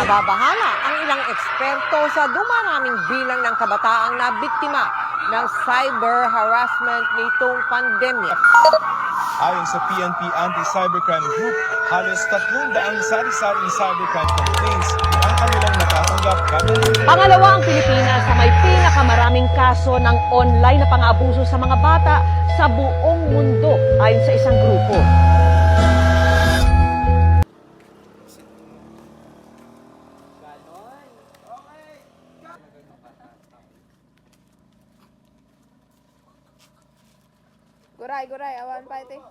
Nababahala ang ilang eksperto sa dumaraming bilang ng kabataang na biktima ng cyber harassment nitong pandemya. Ayon sa PNP Anti-Cybercrime Group, halos 300 sari-saring cybercrime complaints ang kanilang natatanggap kada linggo. Pangalawa ang Pilipinas sa may pinakamaraming kaso ng online na pang-aabuso sa mga bata sa buong mundo ayon sa isang grupo. Guray, awan pa ito.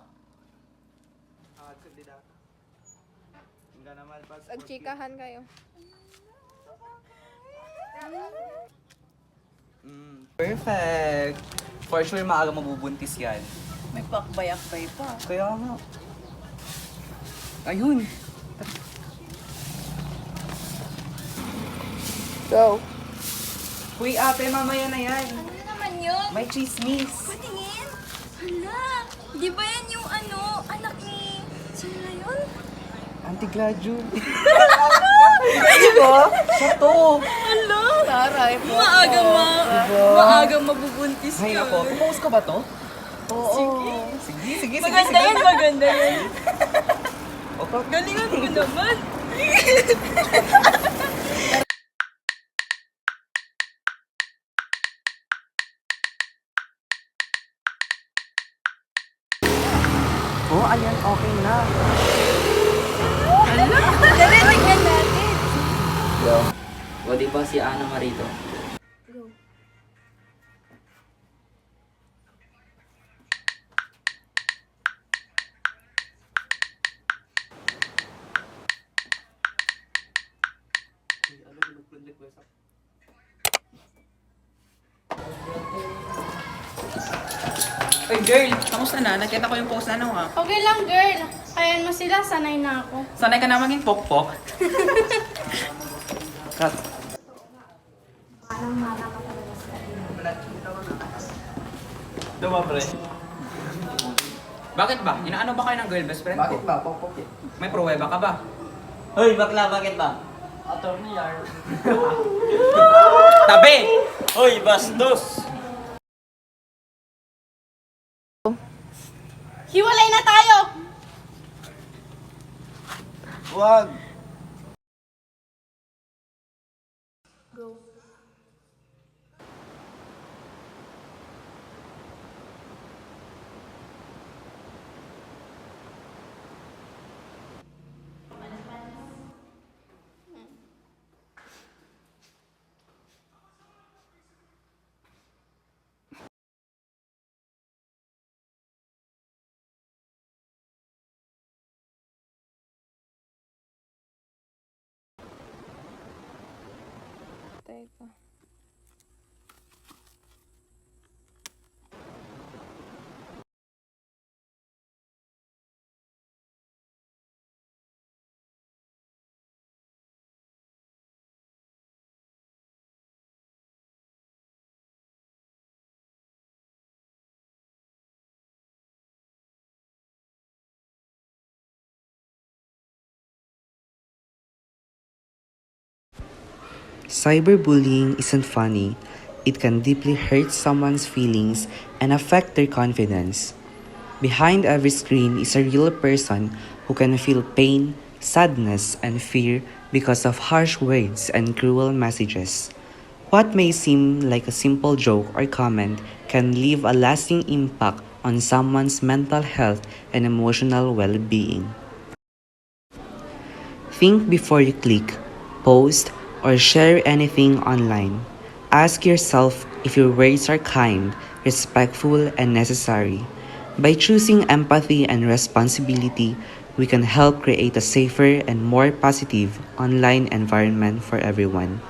Agchikahan kayo. Perfect! For sure, maaga mabubuntis yan. May pakbay-akbay pa. Kaya nga. Ayun! Go. Uy, ate, mamaya na yan. Ano naman yun? May chismis. Patingin? Hala, di ba yan yung anak ni... Sino na yun? Auntie Gladyo. Di ba? Siya to. Hala, Taray po. maagang mabubuntis Ay, yun. ako. Pupost ka ba to? Oo. Sige. Maganda yan, maganda yan. Okay. Galingan mo naman. Oh, ayan, okay na. Dali, tignan natin. O di ba si Ana Marito? Ay, girl, kamusta na? Nakita ko yung post na ha. Okay lang, girl. Ayan mo sila, sanay na ako. Sanay ka na maging pokpok. Cut. Diba, pre? Bakit ba? Inaano ba kayo ng girl best friend Bakit ko? ba? Pokpok eh. May pruweba ka ba? Hoy, bakla, bakit ba? Attorney Yar. Tabi! Hoy, bastos! Hiwalay na tayo! Wag! Teka. Cyberbullying isn't funny. It can deeply hurt someone's feelings and affect their confidence. Behind every screen is a real person who can feel pain, sadness, and fear because of harsh words and cruel messages. What may seem like a simple joke or comment can leave a lasting impact on someone's mental health and emotional well-being. Think before you click, post, or share anything online. Ask yourself if your words are kind, respectful, and necessary. By choosing empathy and responsibility, we can help create a safer and more positive online environment for everyone.